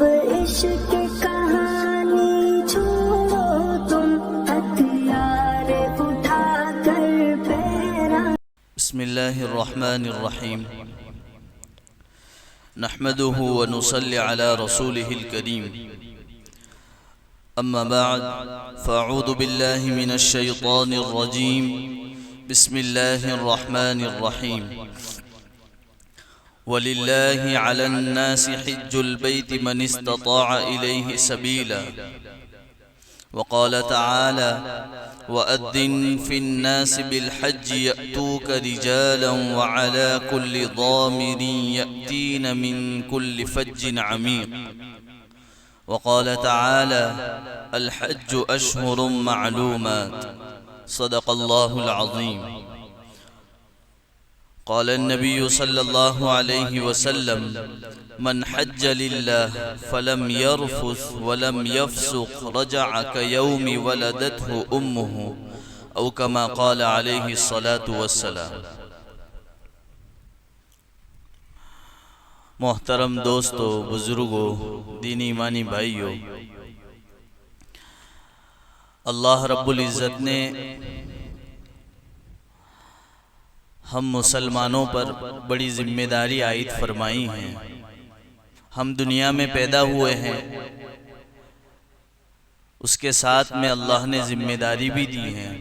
اب عشق کہانی چھوڑو تم ہتھیار اٹھا کر پیرا. بسم اللہ الرحمن الرحیم نحمده ونصلي على رسوله الكريم اما بعد فاعوذ بالله من الشيطان الرجيم بسم الله الرحمن الرحيم ولله على الناس حج البيت من استطاع إليه سبيلا وقال تعالى وأذن في الناس بالحج يأتوك رجالا وعلى كل ضامر يأتين من كل فج عميق وقال تعالى الحج أشهر معلومات صدق الله العظيم. قال النبي صلى الله عليه وسلم من حج لله فلم يرفث ولم يفسق رجع كيوم ولدته أمه أو كما قال عليه الصلاة والسلام. محترم دوستو، بزرگو، دینی ایمانی بھائیو، اللہ رب العزت نے ہم مسلمانوں پر بڑی ذمہ داری عائد فرمائی ہیں. ہم دنیا میں پیدا ہوئے ہیں، اس کے ساتھ میں اللہ نے ذمہ داری بھی دی ہے.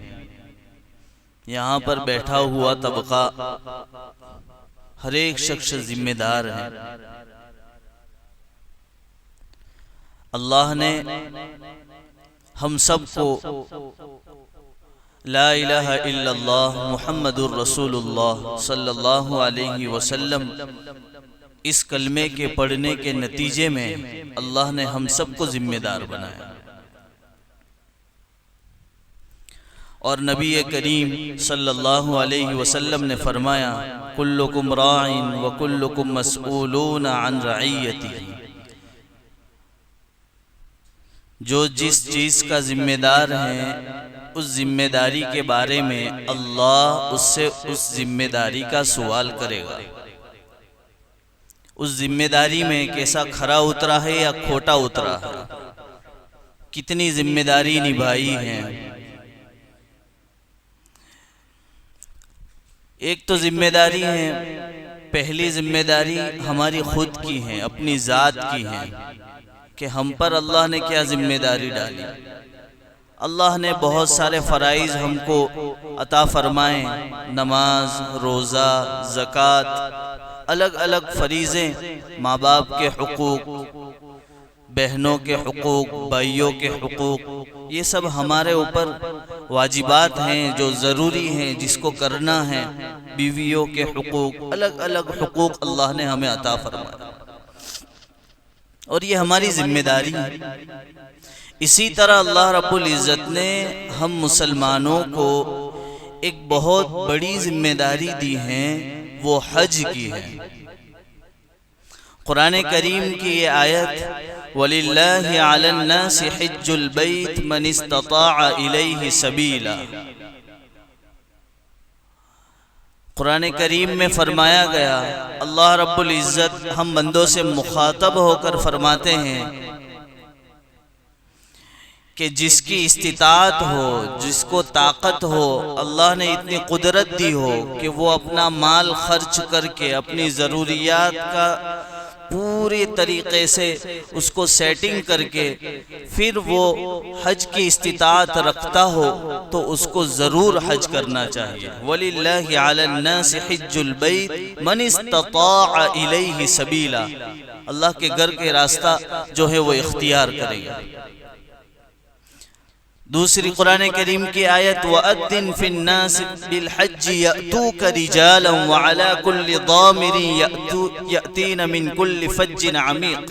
یہاں پر بیٹھا ہوا طبقہ ہر ایک شخص ذمہ دار ہے. اللہ نے ہم سب کو لا الہ الا اللہ محمد الرسول اللہ صلی اللہ علیہ وسلم اس کلمے کے پڑھنے کے نتیجے میں اللہ نے ہم سب کو ذمہ دار بنایا. اور نبی کریم صلی اللہ علیہ وسلم نے فرمایا کلکم راع وکلکم مسئولون عن رعیتہ. جو جس چیز کا ذمہ دار ہے اس ذمہ داری کے بارے میں اللہ اس سے اس ذمہ داری کا سوال کرے گا. اس ذمہ داری میں کیسا کھرا اترا ہے یا کھوٹا اترا ہے، کتنی ذمہ داری نبھائی ہے. ایک تو ذمہ داری ہے، پہلی ذمہ داری ہماری خود کی ہے، اپنی ذات کی ہے کہ ہم پر اللہ نے کیا ذمہ داری ڈالی. اللہ نے بہت سارے فرائض ہم کو عطا فرمائے، نماز، روزہ، زکوٰۃ، الگ الگ فریضے، ماں باپ کے حقوق، بہنوں کے حقوق، بھائیوں کے حقوق، یہ سب ہمارے اوپر واجبات ہیں جو ضروری ہیں، جس کو کرنا ہے. بیویوں کے حقوق، الگ الگ حقوق اللہ نے ہمیں عطا فرمائے اور یہ ہماری ذمہ داری ہے. اسی طرح اللہ رب العزت نے ہم مسلمانوں کو ایک بہت بڑی ذمہ داری دی ہے، وہ حج کی ہے. قرآن کریم کی یہ آیت وَلِلَّهِ عَلَى النَّاسِ حِجُّ الْبَيْتِ مَنِ اسْتَطَاعَ إِلَيْهِ سَبِيلًا. قرآن کریم میں فرمایا گیا، اللہ رب العزت ہم بندوں سے مخاطب ہو کر فرماتے ہیں کہ جس کی استطاعت ہو، جس کو طاقت ہو، اللہ نے اتنی قدرت دی ہو کہ وہ اپنا مال خرچ کر کے اپنی ضروریات کا پوری طریقے سے اس کو سیٹنگ کر کے پھر وہ حج کی استطاعت رکھتا ہو تو اس کو ضرور حج کرنا چاہیے. وَلِلَّهِ عَلَى النَّاسِ حِجُّ الْبَيْتِ مَنِ اسْتَطَاعَ إِلَيْهِ سَبِيلًا. اللہ کے گھر کے راستہ جو ہے وہ اختیار کرے گا. دوسری قرآن کریم کی آیت وَأَذِّن فِي النَّاسِ بِالْحَجِّ يَأْتُوكَ رِجَالًا وَعَلَى كُلِّ ضَامِرٍ يَأْتِينَ مِنْ كُلِّ فَجٍّ عَمِيقٍ.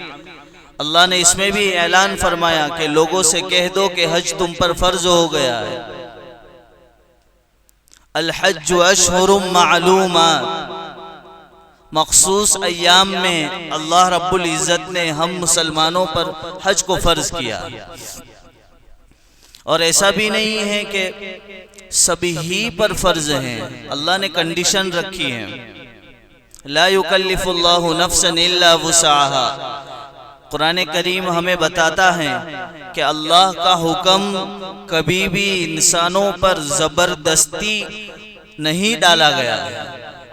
اللہ نے اس میں بھی اعلان فرمایا کہ لوگوں سے کہہ دو کہ حج تم پر فرض ہو گیا ہے. الحج اشہر معلومات. مخصوص ایام میں اللہ رب العزت نے ہم مسلمانوں پر حج کو فرض کیا. اور ایسا بھی نہیں ہے کہ سبھی ہی پر فرض ہیں، اللہ نے کنڈیشن رکھی ہے. لا یکلف اللہ نفسا الا وسعها. قرآن کریم ہمیں بتاتا ہے کہ اللہ کا حکم کبھی بھی انسانوں پر زبردستی نہیں ڈالا گیا ہے۔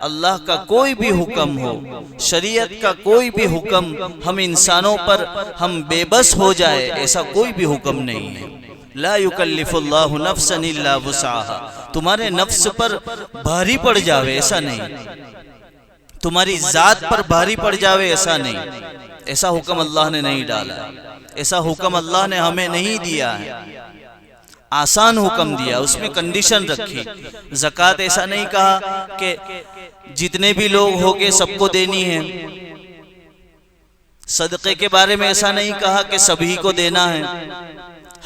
اللہ کا کوئی بھی حکم ہو، شریعت کا کوئی بھی حکم ہم انسانوں پر ہم بے بس ہو جائے، ایسا کوئی بھی حکم نہیں ہے۔ لا یکلف اللہ نفسا الا وسعها، تمہارے نفس پر بھاری پڑ جاوے ایسا نہیں، تمہاری ذات پر بھاری پڑ جاوے ایسا نہیں، ایسا حکم اللہ نے نہیں ڈالا، ایسا حکم اللہ نے ہمیں نہیں دیا ہے۔ آسان حکم دیا، اس میں کنڈیشن رکھی۔ زکوٰۃ ایسا نہیں کہا کہ جتنے بھی لوگ ہوگے سب کو دینی ہے۔ صدقے کے بارے میں ایسا نہیں کہا کہ سبھی کو دینا ہے۔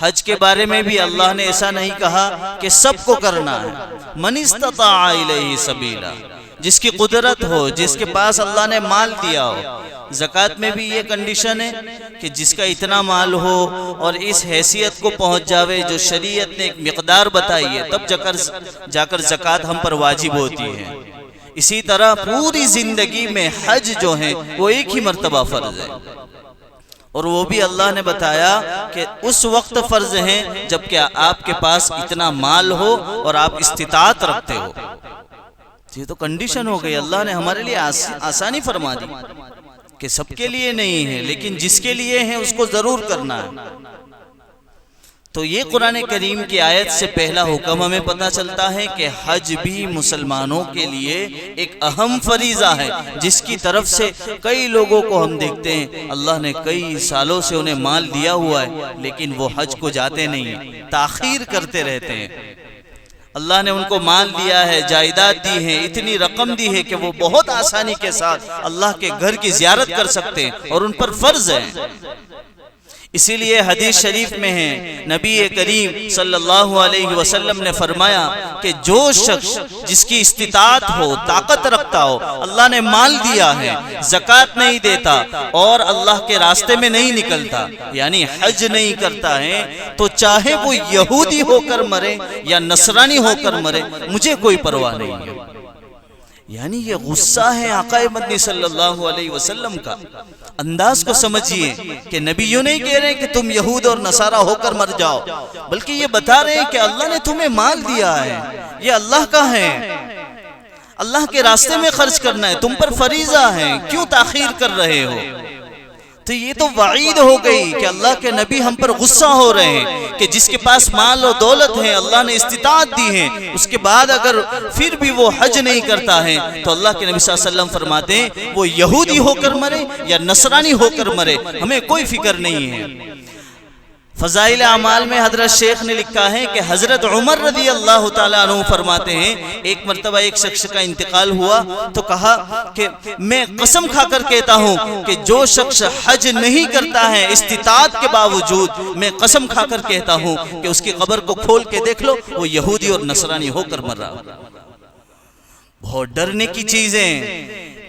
حج کے بارے میں بھی اللہ نے ایسا نہیں کہا کہ سب کو کرنا ہے۔ من استطاع الیہ سبیلا، جس کی قدرت ہو، جس کے پاس اللہ نے مال دیا ہو۔ زکوٰۃ میں بھی یہ کنڈیشن ہے کہ جس کا اتنا مال ہو اور اس حیثیت کو پہنچ جاوے جو شریعت نے ایک مقدار بتائی ہے، تب جا کر زکوٰۃ ہم پر واجب ہوتی ہے۔ اسی طرح پوری زندگی میں حج جو ہے وہ ایک ہی مرتبہ فرض ہے، اور وہ بھی اللہ نے بتایا کہ اس وقت فرض ہے جب کہ آپ کے پاس اتنا مال ہو اور آپ استطاعت رکھتے ہو۔ یہ تو کنڈیشن ہو گئی، اللہ نے ہمارے لیے آسانی فرما دی کہ سب کے لیے نہیں ہے، لیکن جس کے لیے ہے اس کو ضرور کرنا ہے۔ تو یہ قرآن کریم کی آیت سے پہلا حکم ہمیں پتہ چلتا ہے کہ حج بھی مسلمانوں کے لیے ایک اہم فریضہ ہے، جس کی طرف سے کئی لوگوں کو ہم دیکھتے ہیں اللہ نے کئی سالوں سے انہیں مال دیا ہوا ہے، لیکن وہ حج کو جاتے نہیں ہیں، تاخیر کرتے رہتے ہیں۔ اللہ نے ان کو مال دیا ہے، جائیداد دی ہے، اتنی رقم دی ہے کہ وہ بہت آسانی کے ساتھ اللہ کے گھر کی زیارت کر سکتے ہیں، اور ان پر فرض ہے۔ اسی لیے حدیث شریف میں ہے، نبی کریم صلی اللہ علیہ وسلم نے فرمایا کہ جو شخص جس کی استطاعت ہو، طاقت رکھتا ہو، اللہ نے مال دیا ہے، زکوٰۃ نہیں دیتا اور اللہ کے راستے میں نہیں نکلتا، یعنی حج نہیں کرتا ہے، تو چاہے وہ یہودی ہو کر مرے یا نصرانی ہو کر مرے، مجھے کوئی پرواہ نہیں ہے۔ یعنی یہ غصہ ہے آقا مدنی صلی اللہ علیہ وسلم کا۔ انداز کو سمجھیے کہ نبی یوں نہیں کہہ رہے کہ تم یہود اور نصارہ ہو کر مر جاؤ، بلکہ یہ بتا رہے ہیں کہ اللہ نے تمہیں مال دیا ہے، یہ اللہ کا ہے، اللہ کے راستے میں خرچ کرنا ہے، تم پر فریضہ ہے، کیوں تاخیر کر رہے ہو؟ تو یہ تو وعید ہو گئی کہ اللہ کے نبی ہم پر غصہ ہو رہے ہیں کہ جس کے پاس مال و دولت ہے، اللہ نے استطاعت دی ہے، اس کے بعد اگر پھر بھی وہ حج نہیں کرتا ہے تو اللہ کے نبی صلی اللہ علیہ وسلم فرماتے ہیں وہ یہودی ہو کر مرے یا نصرانی ہو کر مرے، ہمیں کوئی فکر نہیں ہے۔ فضائل اعمال میں حضرت شیخ نے لکھا ہے کہ حضرت عمر رضی اللہ تعالیٰ عنہ فرماتے ہیں ایک مرتبہ ایک شخص کا انتقال ہوا تو کہا کہ میں قسم کھا کر کہتا ہوں کہ جو شخص حج نہیں کرتا ہے استطاعت کے باوجود، میں قسم کھا کر کہتا ہوں کہ اس کی قبر کو کھول کے دیکھ لو، وہ یہودی اور نصرانی ہو کر مر رہا۔ بہت ڈرنے کی چیزیں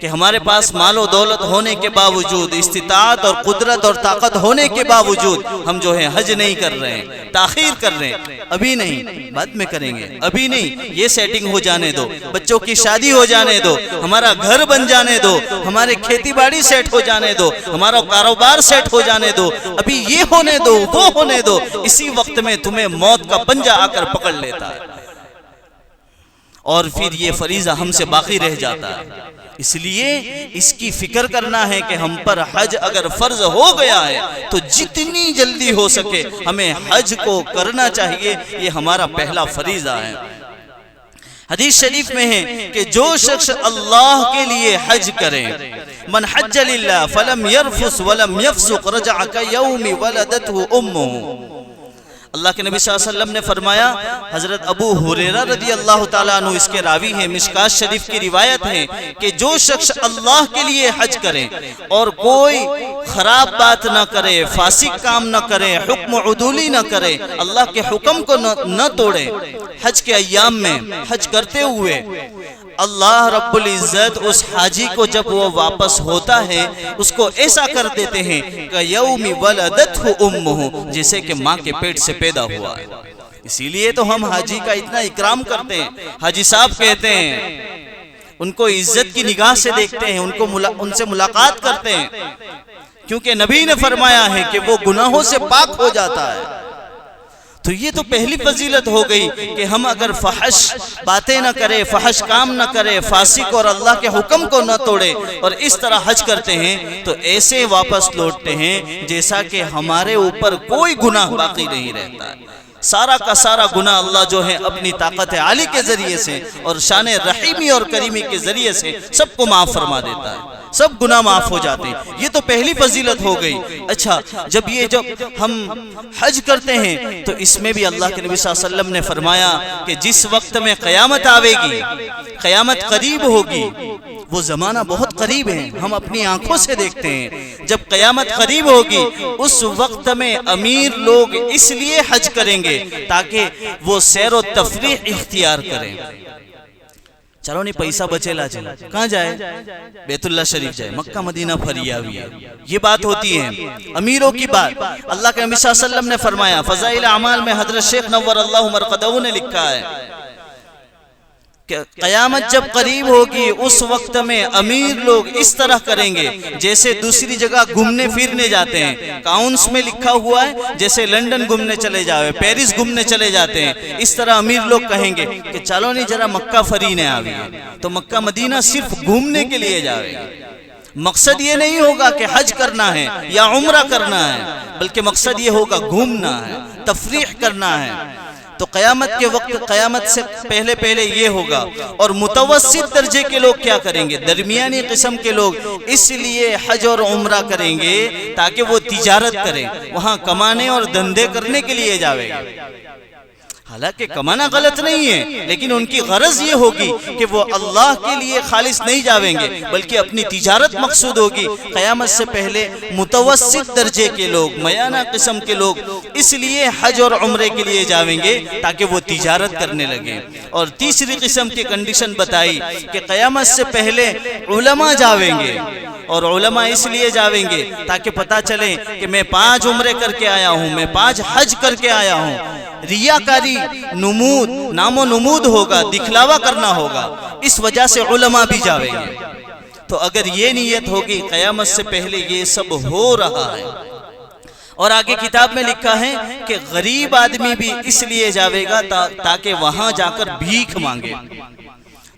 کہ ہمارے پاس مال و دولت ہونے کے باوجود، استطاعت اور قدرت اور طاقت ہونے کے باوجود ہم جو ہے حج نہیں کر رہے ہیں، تاخیر کر رہے ہیں، ابھی نہیں، بعد میں کریں گے، ابھی نہیں، یہ سیٹنگ ہو جانے دو، بچوں کی شادی ہو جانے دو، ہمارا گھر بن جانے دو، ہمارے کھیتی باڑی سیٹ ہو جانے دو، ہمارا کاروبار سیٹ ہو جانے دو، ابھی یہ ہونے دو، وہ ہونے دو۔ اسی وقت میں تمہیں موت کا پنجہ آ کر پکڑ لیتا ہے اور پھر یہ فریضہ ہم سے باقی رہ جاتا ہے۔ اس لیے اس کی فکر کرنا ہے کہ ہم پر حج اگر فرض ہو گیا ہے تو جتنی جلدی ہو سکے ہمیں حج کو کرنا چاہیے، یہ ہمارا پہلا فریضہ ہے۔ حدیث شریف میں ہے کہ جو شخص اللہ کے لیے حج کرے، من حج للہ فلم یرفث ولم یفسق رجع کیوم ولدته امہ۔ اللہ کے نبی صلی اللہ علیہ وسلم نے فرمایا، حضرت ابو ہریرہ رضی اللہ تعالیٰ عنہ اس کے راوی ہیں، مشکات شریف کی روایت ہے کہ جو شخص اللہ کے لیے حج کرے اور کوئی خراب بات نہ کرے، فاسق کام نہ کرے، حکم عدولی نہ کرے، اللہ کے حکم کو نہ توڑے، حج کے ایام میں حج کرتے ہوئے اللہ رب العزت اس حاجی کو جب وہ واپس ہوتا ہے اس کو ایسا کر دیتے ہیں کہ یوم ولدتہ امہ، جیسے کہ ماں کے پیٹ سے پیدا ہوا ہے۔ اسی لیے تو ہم حاجی کا اتنا اکرام کرتے ہیں، حاجی صاحب کہتے ہیں، ان کو عزت کی نگاہ سے دیکھتے ہیں، ان سے ملاقات کرتے ہیں، کیونکہ نبی نے فرمایا ہے کہ وہ گناہوں سے پاک ہو جاتا ہے۔ تو یہ تو پہلی فضیلت ہو گئی کہ ہم اگر فحش باتیں نہ کریں، فحش کام نہ کریں، فاسق اور اللہ کے حکم کو نہ توڑے اور اس طرح حج کرتے ہیں تو ایسے واپس لوٹتے ہیں جیسا کہ ہمارے اوپر کوئی گناہ باقی نہیں رہتا ہے۔ سارا کا سارا گناہ اللہ جو ہے اپنی طاقت عالی کے ذریعے سے اور شان رحیمی اور کریمی کے ذریعے سے سب کو معاف فرما دیتا ہے، سب گناہ معاف ہو جاتے ہیں۔ یہ تو پہلی فضیلت ہو گئی۔ اچھا، جب ہم حج کرتے ہیں تو اس میں بھی اللہ کے نبی صلی اللہ علیہ وسلم نے فرمایا کہ جس وقت میں قیامت آوے گی، قیامت قریب ہوگی، وہ زمانہ بہت قریب ہے، ہم اپنی آنکھوں سے دیکھتے ہیں۔ جب قیامت قریب ہوگی اس وقت میں امیر لوگ اس لیے حج کریں گے تاکہ وہ سیر و تفریح اختیار کریں۔ چلو نہیں پیسہ بچے لا چلا، کہاں جائے؟ بیت اللہ شریف جائے، مکہ مدینہ پھریا ہوئی ہے۔ یہ بات ہوتی ہے امیروں کی بات۔ اللہ کے نبی صلی اللہ علیہ وسلم نے فرمایا، فضائل اعمال میں حضرت شیخ نور اللہ مرقدہ نے لکھا ہے کہ قیامت جب قریب ہوگی اس وقت میں امیر لوگ اس طرح کریں گے جیسے دوسری جگہ گھومنے پھرنے جاتے ہیں۔ کاؤنس میں لکھا ہوا ہے جیسے لندن گھومنے چلے جاوے، پیرس گھومنے چلے جاتے ہیں، اس طرح امیر لوگ کہیں گے کہ چلو نہیں ذرا مکہ فرینے آوی ہے، تو مکہ مدینہ صرف گھومنے کے لیے جاوے گا۔ مقصد یہ نہیں ہوگا کہ حج کرنا ہے یا عمرہ کرنا ہے، بلکہ مقصد یہ ہوگا گھومنا ہے، تفریح کرنا ہے۔ تو قیامت کے وقت، قیامت سے پہلے یہ ہوگا۔ اور متوسط درجے کے لوگ کیا کریں گے؟ درمیانی قسم کے لوگ اس لیے حج اور عمرہ کریں گے تاکہ وہ تجارت کریں، وہاں کمانے اور دھندے کرنے کے لیے جاوے گا۔ حالانکہ کمانا غلط نہیں ہے، لیکن ان کی غرض یہ ہوگی کہ وہ اللہ کے لیے خالص نہیں جاویں گے بلکہ اپنی تجارت مقصود ہوگی۔ قیامت سے پہلے متوسط درجے کے لوگ، میانہ قسم کے لوگ اس لیے حج اور عمرے کے لیے جاویں گے تاکہ وہ تجارت کرنے لگیں۔ اور تیسری قسم کی کنڈیشن بتائی کہ قیامت سے پہلے علماء جاویں گے، اور علماء اس لیے جاویں گے تاکہ پتہ چلے کہ میں 5 عمرے کر کے آیا ہوں، میں 5 حج کر کے آیا ہوں۔ ریاکاری، نمود، نام و نمود ہوگا، دکھلاوا کرنا ہوگا، اس وجہ سے علماء بھی جاویں گے۔ تو اگر یہ نیت ہوگی قیامت سے پہلے یہ سب ہو رہا ہے۔ اور آگے کتاب میں لکھا ہے کہ غریب آدمی بھی اس لیے جاوے گا تاکہ وہاں جا کر بھیک مانگے۔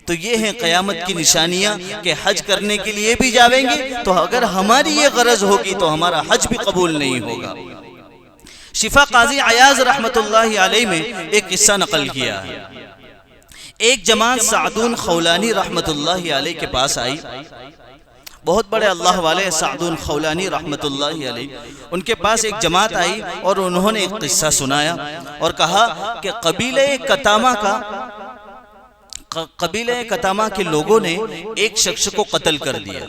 تو یہ ہیں قیامت کی نشانیاں کہ حج کرنے کے لیے بھی جاویں گے، تو اگر ہماری یہ غرض ہوگی تو ہمارا حج بھی قبول نہیں ہوگا۔ شفا قاضی عیاض رحمت اللہ علیہ میں ایک قصہ نقل کیا ہے۔ ایک جماعت سعدون خولانی رحمت اللہ علیہ کے پاس آئی، بہت بڑے اللہ والے سعدون خولانی رحمت اللہ علیہ، ان کے پاس ایک جماعت آئی اور انہوں نے ایک قصہ سنایا اور کہا کہ قبیلہ کتامہ کے لوگوں نے ایک شخص کو قتل کر دیا۔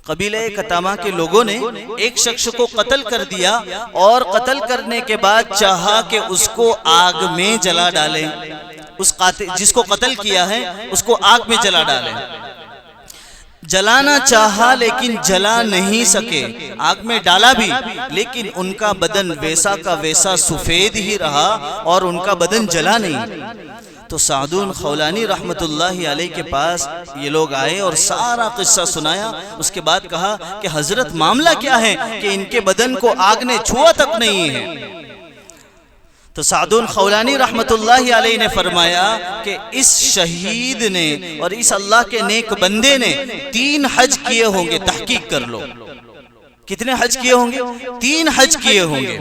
قبیلہ کتامہ کے لوگوں نے ایک شخص کو قتل کر دیا اور قتل کرنے کے بعد چاہا کہ اس کو آگ میں جلا ڈالیں، جس کو قتل کیا ہے اس کو آگ میں جلا ڈالیں۔ جلانا چاہا لیکن جلا نہیں سکے، آگ میں ڈالا بھی لیکن ان کا بدن ویسا کا ویسا سفید ہی رہا اور ان کا بدن جلا نہیں۔ تو سعدون خولانی رحمت اللہ علیہ کے پاس یہ لوگ آئے اور سارا قصہ سنایا۔ اس کے بعد کہا کہ حضرت معاملہ کیا ہے کہ ان کے بدن کو آگ نے چھوا تک نہیں ہے۔ تو سعدون خولانی رحمت اللہ علیہ نے فرمایا کہ اس شہید نے اور اس اللہ کے نیک بندے نے 3 حج کیے ہوں گے، تحقیق کر لو کتنے حج کیے ہوں گے؟ 3 حج کیے ہوں گے۔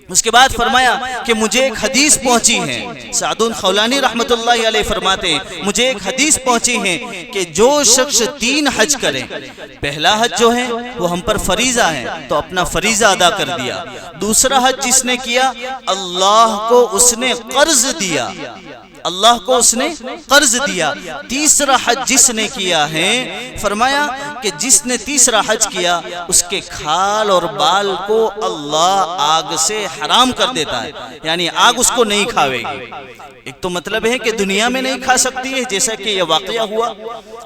اس کے بعد فرمایا کہ مجھے ایک حدیث پہنچی ہے، سعدون خولانی رحمت اللہ علیہ فرماتے ہیں مجھے ایک حدیث پہنچی ہے کہ جو شخص 3 حج کرے، پہلا حج جو ہے وہ ہم پر فریضہ ہے تو اپنا فریضہ ادا کر دیا، دوسرا حج جس نے کیا اللہ کو اس نے قرض دیا، اللہ کو اس نے قرض دیا، تیسرا حج جس نے کیا ہے فرمایا کہ جس نے تیسرا حج کیا اس کے کھال اور بال کو اللہ آگ سے حرام کر دیتا ہے، یعنی آگ اس کو نہیں کھاوے گی۔ ایک تو مطلب ہے کہ دنیا میں نہیں کھا سکتی ہے جیسا کہ یہ واقعہ ہوا،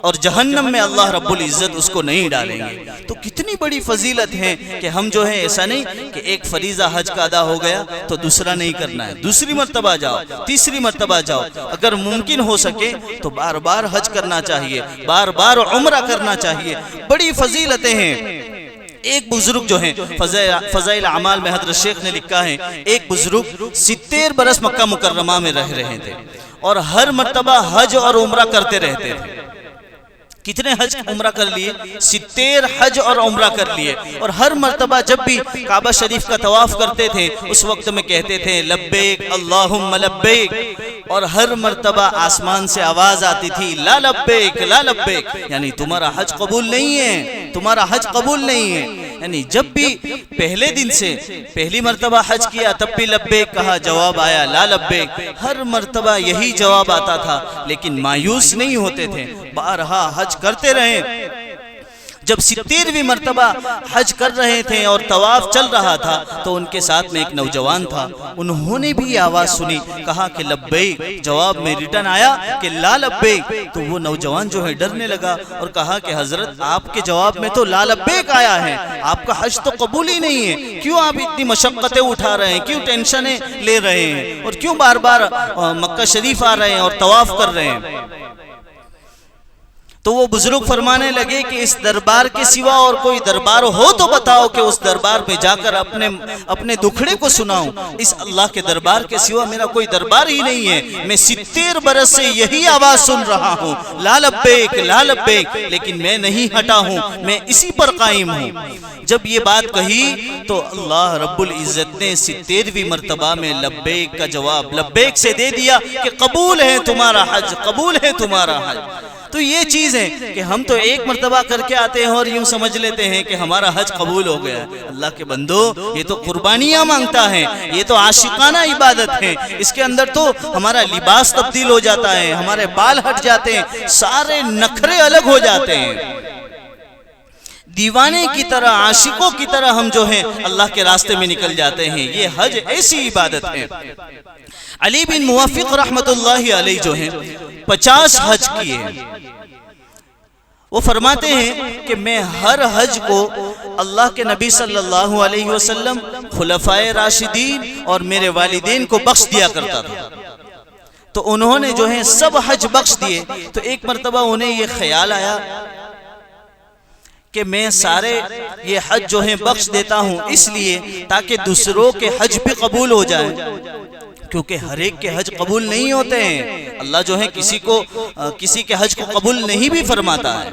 اور جہنم میں اللہ رب العزت اس کو نہیں ڈالیں گے۔ تو کتنی بڑی فضیلت ہے کہ ہم جو ہے ایسا نہیں کہ ایک فریضہ حج کا ادا ہو گیا تو دوسرا نہیں کرنا ہے، دوسری مرتبہ جاؤ، تیسری مرتبہ جاؤ، اگر ممکن ہو سکے تو بار بار حج کرنا چاہیے، بار بار عمرہ کرنا چاہیے، بڑی فضیلتیں ہیں۔ ایک بزرگ جو ہیں فضائل اعمال میں حضرت شیخ نے لکھا ہے، ایک بزرگ 70 برس مکہ مکرمہ میں رہ رہے تھے اور ہر مرتبہ حج اور عمرہ کرتے رہتے تھے۔ کتنے حج عمرہ کر لیے؟ 70 حج اور عمرہ کر لیے، اور ہر مرتبہ جب بھی کعبہ شریف کا طواف کرتے تھے اس وقت میں کہتے تھے لبیک اللہم لبیک، اور ہر مرتبہ آسمان سے آواز آتی تھی لا لبیک لا لبیک، یعنی تمہارا حج قبول نہیں ہے، تمہارا حج قبول نہیں ہے۔ یعنی جب بھی پہلے دن سے پہلی مرتبہ حج کیا تب بھی لبیک کہا، جواب آیا لا لبیک، ہر مرتبہ یہی جواب آتا تھا، لیکن مایوس نہیں ہوتے تھے، بارہا حج کرتے رہے۔ جب 70ویں مرتبہ حج کر رہے تھے اور طواف چل رہا تھا تو ان کے ساتھ میں ایک نوجوان تھا، انہوں نے بھی آواز سنی، کہا کہ لبیک، جواب میں ریٹن آیا کہ لا لبیک، تو وہ نوجوان جو ہے ڈرنے لگا اور کہا کہ حضرت آپ کے جواب میں تو لا لبیک آیا ہے، آپ کا حج تو قبول ہی نہیں ہے، کیوں آپ اتنی مشقتیں اٹھا رہے ہیں، کیوں ٹینشنیں لے رہے ہیں، اور کیوں بار بار مکہ شریف آ رہے ہیں اور طواف کر رہے ہیں؟ تو وہ بزرگ فرمانے لگے کہ اس دربار کے سوا اور کوئی دربار ہو تو بتاؤ کہ اس دربار میں جا کر اپنے دکھڑے کو سناؤں، اس اللہ کے دربار کے سوا میرا کوئی دربار ہی نہیں ہے، میں 70 برس سے یہی آواز سن رہا ہوں لا لبیک لا لبیک، لیکن میں نہیں ہٹا ہوں، میں اسی پر قائم ہوں۔ جب یہ بات کہی تو اللہ رب العزت نے 70ویں مرتبہ میں لبیک کا جواب لبیک سے دے دیا کہ قبول ہے تمہارا حج، قبول ہے تمہارا حج۔ تو یہ چیز ہے کہ ہم تو ایک مرتبہ کر کے آتے ہیں اور یوں سمجھ لیتے ہیں کہ ہمارا حج قبول ہو گیا۔ اللہ کے بندو، یہ تو قربانیاں مانگتا ہے، یہ تو عاشقانہ عبادت ہے، اس کے اندر تو ہمارا لباس تبدیل ہو جاتا ہے، ہمارے بال ہٹ جاتے ہیں، سارے نخرے الگ ہو جاتے ہیں، دیوانے کی طرح عاشقوں کی طرح ہم جو ہیں اللہ کے راستے میں نکل جاتے ہیں۔ یہ حج ایسی عبادت ہے۔ علی بن موفق رحمت اللہ علیہ جو ہیں 50 حج کیے ہیں، وہ فرماتے ہیں کہ میں ہر حج کو اللہ کے نبی صلی اللہ علیہ وسلم، خلفائے راشدین اور میرے والدین کو بخش دیا کرتا تھا۔ تو انہوں نے جو ہے سب حج بخش دیے، تو ایک مرتبہ انہیں یہ خیال آیا کہ میں سارے یہ حج جو ہیں بخش دیتا ہوں اس لیے تاکہ دوسروں کے حج بھی قبول ہو جائیں، کیونکہ ہر ایک کے حج قبول نہیں ہوتے ہیں۔ اللہ جو ہے کسی کے حج کو قبول نہیں بھی فرماتا ہے،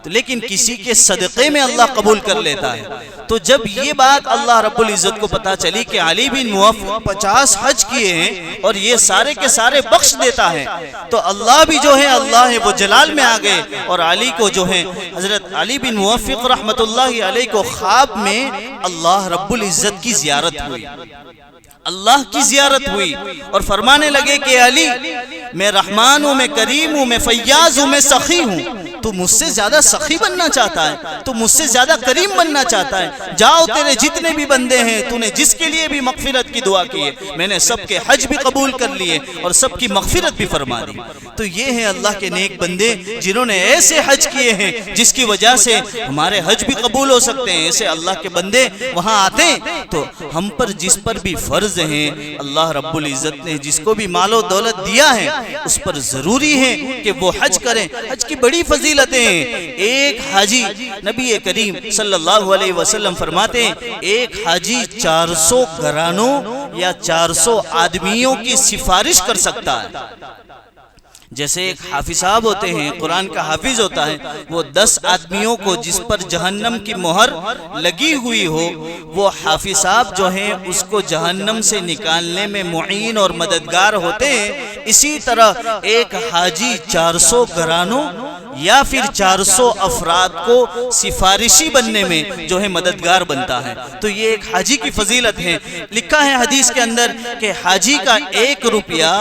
لیکن کسی کے صدقے میں اللہ قبول کر لیتا ہے۔ تو جب یہ بات اللہ رب العزت کو پتا چلی کہ علی بن موفق 50 حج کیے ہیں اور یہ سارے کے سارے بخش دیتا ہے، تو اللہ بھی جو ہے اللہ ہے وہ جلال میں آ گئے، اور علی کو جو ہے حضرت علی بن موفق رحمت اللہ علیہ کو خواب میں اللہ رب العزت کی زیارت ہوئی، اللہ کی زیارت ہوئی، اور فرمانے لگے کہ علی، میں رحمان ہوں، میں کریم ہوں، میں فیاض ہوں، میں سخی ہوں، تو مجھ سے زیادہ سخی بننا چاہتا ہے، تو مجھ سے زیادہ کریم بننا چاہتا ہے، جاؤ تیرے جتنے بھی بندے ہیں تو نے جس کے لیے بھی مغفرت کی دعا کی ہے، میں نے سب کے حج بھی قبول کر لیے اور سب کی مغفرت بھی فرما دی۔ تو یہ ہیں اللہ کے نیک بندے جنہوں نے ایسے حج کیے ہیں جس کی وجہ سے ہمارے حج بھی قبول ہو سکتے ہیں۔ ایسے اللہ کے بندے وہاں آتے ہیں، تو ہم پر جس پر بھی فرض ہیں، اللہ رب العزت نے جس کو بھی مال و دولت دیا ہے اس پر ضروری ہے کہ وہ حج کریں۔ حج کی بڑی فضیلتیں ہیں۔ ایک حاجی، نبی کریم صلی اللہ علیہ وسلم فرماتے ہیں، ایک حاجی 400 گھرانوں یا 400 آدمیوں کی سفارش کر سکتا ہے۔ جیسے ایک حافظ صاحب ہوتے ہیں، قرآن کا حافظ ہوتا ہے، وہ 10 آدمیوں کو جس پر جہنم کی مہر لگی ہوئی ہو، وہ حافظ صاحب جو ہیں اس کو جہنم سے نکالنے میں معین اور مددگار ہوتے ہیں۔ اسی طرح ایک حاجی 400 گھرانوں یا پھر 400 افراد کو سفارشی بننے میں جو ہے مددگار بنتا ہے۔ تو یہ ایک حاجی کی فضیلت ہے۔ لکھا ہے حدیث کے اندر کہ حاجی کا 1 روپیہ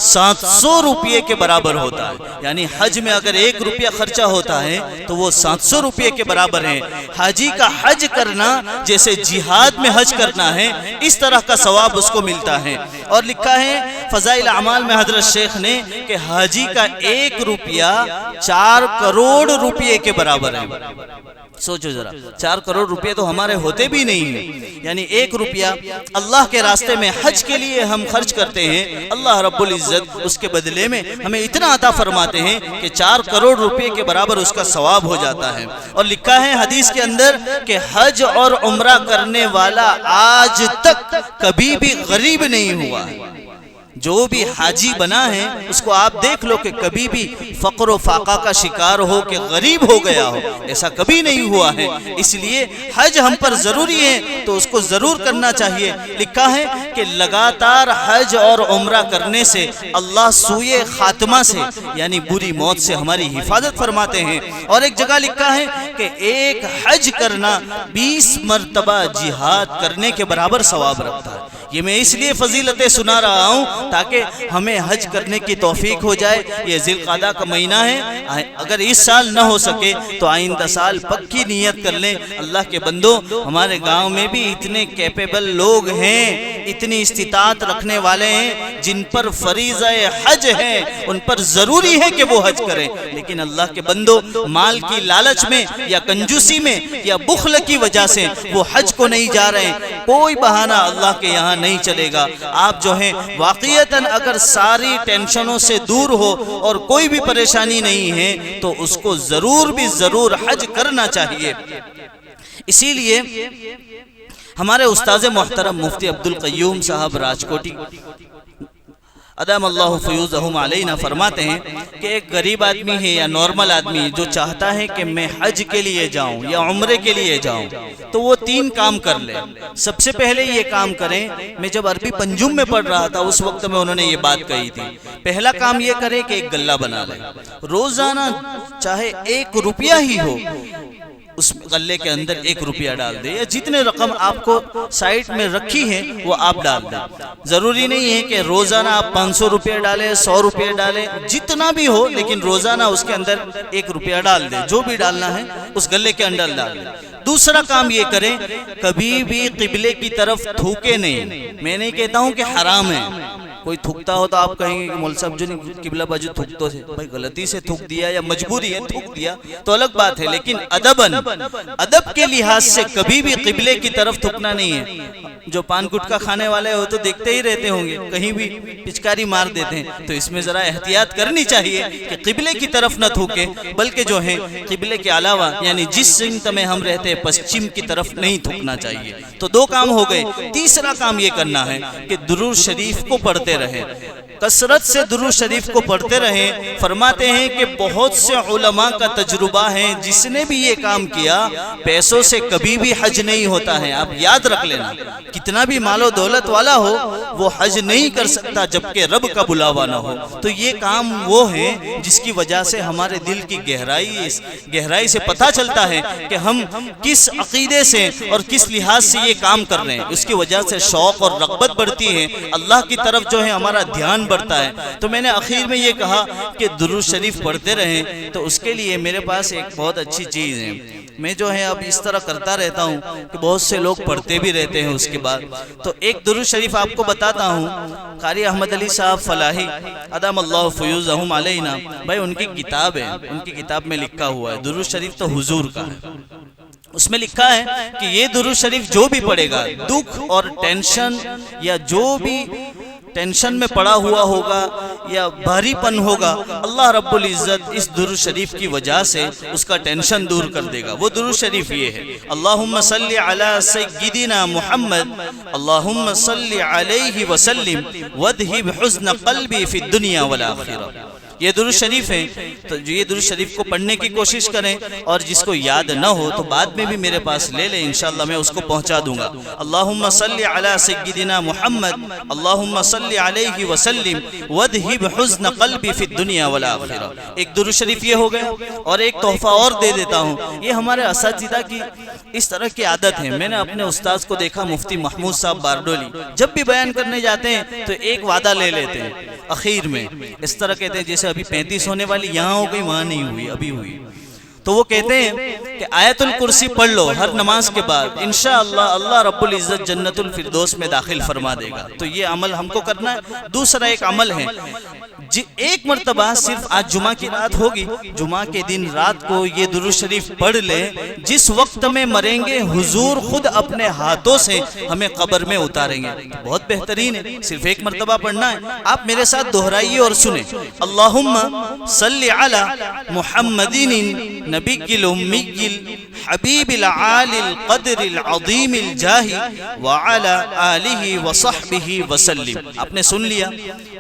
700 روپیے کے برابر ہوتا ہے، یعنی حج میں اگر 1 روپیہ خرچہ ہوتا ہے تو وہ 700 روپیے کے برابر ہے۔ حاجی کا حج کرنا جیسے جہاد میں حج کرنا ہے، اس طرح کا ثواب اس کو ملتا ہے۔ اور لکھا ہے فضائل اعمال میں حضرت شیخ نے کہ حاجی کا 1 روپیہ 4 کروڑ روپیے کے برابر ہے۔ سوچو ذرا، 4 کروڑ روپے تو ہمارے ہوتے بھی نہیں ہیں، یعنی 1 روپیہ اللہ کے راستے میں حج کے لیے ہم خرچ کرتے ہیں، اللہ رب العزت اس کے بدلے میں ہمیں اتنا عطا فرماتے ہیں کہ 4 کروڑ روپے کے برابر اس کا ثواب ہو جاتا ہے۔ اور لکھا ہے حدیث کے اندر کہ حج اور عمرہ کرنے والا آج تک کبھی بھی غریب نہیں ہوا ہے۔ جو بھی حاجی بنا ہے اس کو آپ دیکھ لو کہ کبھی بھی فقر و فاقہ کا شکار ہو کہ غریب ہو گیا ہو، ایسا کبھی نہیں ہوا ہے۔ اس لیے حج ہم پر ضروری ہے تو اس کو ضرور کرنا چاہیے۔ لکھا ہے کہ لگاتار حج اور عمرہ کرنے سے اللہ سوئے خاتمہ سے یعنی بری موت سے ہماری حفاظت فرماتے ہیں۔ اور ایک جگہ لکھا ہے کہ ایک حج کرنا 20 مرتبہ جہاد کرنے کے برابر ثواب رکھتا ہے۔ یہ میں اس لیے فضیلتیں سنا رہا ہوں تاکہ ہمیں حج کرنے کی توفیق ہو جائے۔ یہ ذی القعدہ کا مہینہ ہے، اگر اس سال نہ ہو سکے تو آئندہ سال پکی نیت کر لیں۔ اللہ کے بندو، ہمارے گاؤں میں بھی اتنے کیپیبل لوگ ہیں، اتنی استطاعت رکھنے والے ہیں جن پر فریضہ حج ہے، ان پر ضروری ہے کہ وہ حج کریں، لیکن اللہ کے بندو مال کی لالچ میں یا کنجوسی میں یا بخل کی وجہ سے وہ حج کو نہیں جا رہے ہیں۔ کوئی بہانہ اللہ کے یہاں نہیں چلے گا۔ آپ جو ہیں واقعیتاً اگر ساری ٹینشنوں سے دور ہو اور کوئی بھی پریشانی نہیں ہے تو اس کو ضرور بھی ضرور حج کرنا چاہیے۔ اسی لیے ہمارے استاذ محترم مفتی عبدالقیوم صاحب راجکوٹی ادام اللہ فیوزہم علینا فرماتے ہیں کہ ایک غریب آدمی ہے یا نارمل آدمی جو چاہتا ہے کہ میں حج کے لیے جاؤں یا عمرے کے لیے جاؤں تو وہ 3 کام کر لے۔ سب سے پہلے یہ کام کریں، میں جب عربی پنجم میں پڑھ رہا تھا اس وقت میں انہوں نے یہ بات کہی تھی، پہلا کام یہ کرے کہ ایک غلہ بنا لے، روزانہ چاہے 1 روپیہ ہی ہو اس غلے کے اندر 1 روپیہ ڈال دے، یا جتنے رقم آپ کو سائٹ میں رکھی ہے وہ آپ ڈال دیں۔ ضروری نہیں ہے کہ روزانہ آپ 500 روپیہ ڈالیں، 100 روپیہ ڈالیں، جتنا بھی ہو، لیکن روزانہ اس کے اندر 1 روپیہ ڈال دیں، جو بھی ڈالنا ہے اس غلے کے اندر ڈال دیں۔ دوسرا کام یہ کریں، کبھی بھی قبلے کی طرف تھوکے نہیں۔ میں نہیں کہتا ہوں کہ حرام ہے، کوئی تھوکتا ہو تو آپ کہیں گے کہ مول صاحب جو نہیں قبلہ باجو تھوکتو تھے، بھائی غلطی سے تھوک دیا یا مجبوری ہے تھوک دیا تو الگ بات ہے، لیکن ادب کے لحاظ سے کبھی بھی قبلے کی طرف تھوکنا نہیں ہے۔ جو پان گٹکا کھانے والے ہو تو دیکھتے ہی رہتے ہوں گے، کہیں بھی پچکاری مار دیتے ہیں، تو اس میں ذرا احتیاط کرنی چاہیے کہ قبلے کی طرف نہ تھوکے، بلکہ جو ہے قبلے کے علاوہ یعنی جس سمت میں ہم رہتے ہیں پشچم کی طرف نہیں تھوکنا چاہیے۔ تو 2 کام ہو گئے۔ تیسرا کام یہ کرنا ہے کہ درود شریف کو پڑھتے رہیں، کثرت سے درود شریف کو پڑھتے رہیں۔ فرماتے ہیں کہ بہت سے علماء کا تجربہ ہے، جس نے بھی یہ کام کیا پیسوں سے کبھی بھی حج نہیں ہوتا ہے۔ آپ یاد رکھ لینا، کتنا بھی مال و دولت والا ہو وہ حج نہیں کر سکتا جبکہ رب کا بلاوا نہ ہو۔ تو یہ کام وہ ہے جس کی وجہ سے ہمارے دل کی گہرائی سے پتہ چلتا ہے کہ ہم کس عقیدے سے اور کس لحاظ سے یہ کام کر رہے ہیں۔ اس کی وجہ سے شوق اور رغبت بڑھتی ہے، اللہ کی طرف جو ہے ہمارا دھیان بڑھتا ہے۔ تو میں نے آخر میں یہ کہا کہ درود شریف پڑھتے رہیں، تو اس کے لیے میرے پاس ایک بہت اچھی چیز ہے۔ میں جو ہے اب اس طرح کرتا رہتا ہوں کہ بہت سے لوگ پڑھتے بھی رہتے ہیں اس کے بعد، تو ایک درود شریف آپ کو بتاتا ہوں۔ قاری احمد علی صاحب فلاحی ادام اللہ فیوزہم علینا، بھائی ان کی کتاب ہے، ان کی کتاب میں لکھا ہوا ہے درود شریف تو حضور کا ہے۔ اس میں لکھا ہے کہ یہ درود شریف جو بھی پڑھے گا، دکھ اور ٹینشن یا جو بھی ٹینشن میں پڑا ہوا ہوگا یا بھاری پن ہوگا، اللہ رب العزت اس درود شریف کی وجہ سے اس کا ٹینشن دور کر دے گا۔ وہ درود شریف یہ ہے، اللہم صلی علی سیدنا محمد اللہم صلی علیہ وسلم وادھب حزن قلبی فی الدنیا والآخرہ۔ یہ درود شریف ہے، تو یہ درود شریف کو پڑھنے کی کوشش کریں، اور جس کو یاد نہ ہو تو بعد میں بھی میرے پاس لے لیں، انشاءاللہ میں اس کو پہنچا دوں گا۔ اللہم صلی علی سیدنا محمد اللہم صلی علیہ وسلم وادھب حزن قلبی فی الدنیا والآخرہ۔ ایک درود شریف یہ ہو گیا، اور ایک تحفہ اور دے دیتا ہوں۔ یہ ہمارے اساتذہ کی اس طرح کی عادت ہے، میں نے اپنے استاذ کو دیکھا مفتی محمود صاحب باردولی، جب بھی بیان کرنے جاتے ہیں تو ایک وعدہ لے لیتے ہیں اخیر میں، اس طرح کہتے ہیں جیسے ابھی 35 ہونے والی یہاں ہو گئی وہاں نہیں ہوئی، ابھی ہوئی۔ تو وہ کہتے ہیں کہ آیت الکرسی پڑھ لو ہر نماز کے بعد، انشاءاللہ اللہ رب العزت جنت الفردوس میں داخل فرما دے گا۔ تو یہ عمل ہم کو کرنا ہے۔ دوسرا ایک عمل ہے، ایک مرتبہ صرف آج جمعہ کی رات ہوگی، جمعہ کے دن رات کو یہ درود شریف پڑھ لیں، جس وقت میں مریں گے حضور خود اپنے ہاتھوں سے ہمیں قبر میں اتاریں گے۔ بہت بہترین ہے، صرف ایک مرتبہ پڑھنا ہے۔ آپ میرے ساتھ دہرائیے اور سنیں، اللہم صلی علی محمد نبی الامی الحبیب العالی القدر العظیم الجاہ وعلی آلہ وصحبہ وسلم۔ آپ نے سن لیا،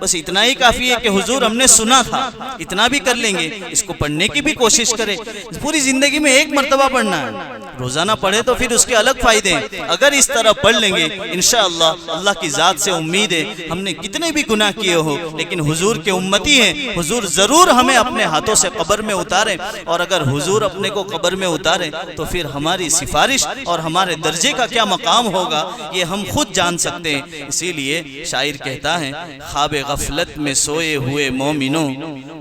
بس اتنا ہی کافی ہے کہ حضور ہم نے سنا تھا، اتنا بھی کر لیں گے۔ اس کو پڑھنے کی بھی کوشش کریں، پوری زندگی میں ایک مرتبہ پڑھنا ہے۔ روزانہ پڑھے تو پھر اس کے الگ فائدے ہیں، اگر اس طرح پڑھ لیں گے انشاءاللہ اللہ کی ذات سے امید ہے، ہم نے کتنے بھی گناہ کیے ہو لیکن حضور کے امتی ہیں، حضور ضرور ہمیں اپنے ہاتھوں سے قبر میں اتاریں، اور اگر حضور اپنے کو قبر میں اتاریں تو پھر ہماری سفارش اور ہمارے درجے کا کیا مقام ہوگا یہ ہم خود جان سکتے ہیں۔ اسی لیے شاعر کہتا ہے، خواب غفلت میں سوئے ہوئے مومنوں،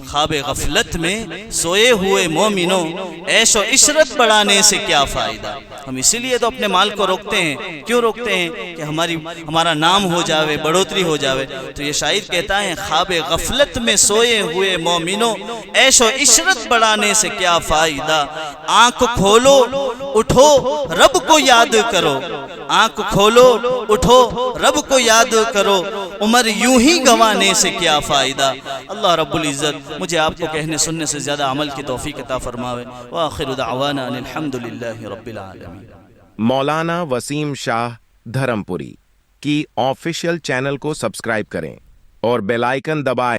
خواب غفلت میں سوئے ہوئے مومنوں، عیش و عشرت بڑھانے سے کیا فائدہ۔ ہم اسی لیے تو اپنے مال کو روکتے ہیں، کیوں روکتے ہیں؟ کہ ہمارا نام ہو جاوے، بڑھوتری ہو جاوے۔ تو یہ شاعر کہتا ہے، خواب غفلت میں سوئے ہوئے مومنوں، عیش و عشرت بڑھانے سے کیا فائدہ۔ آنکھ کھولو اٹھو رب کو یاد کرو، آنکھ کھولو اٹھو رب کو یاد کرو، عمر یوں ہی گوانے سے کیا فائدہ۔ اللہ رب العزت مجھے آپ کو کہنے سننے سے زیادہ عمل کی توفیق عطا فرماوے۔ وآخر دعوانا ان الحمدللہ رب العالمین۔ مولانا وسیم شاہ دھرم پوری کی آفیشیل چینل کو سبسکرائب کریں اور بیل آئیکن دبائیں۔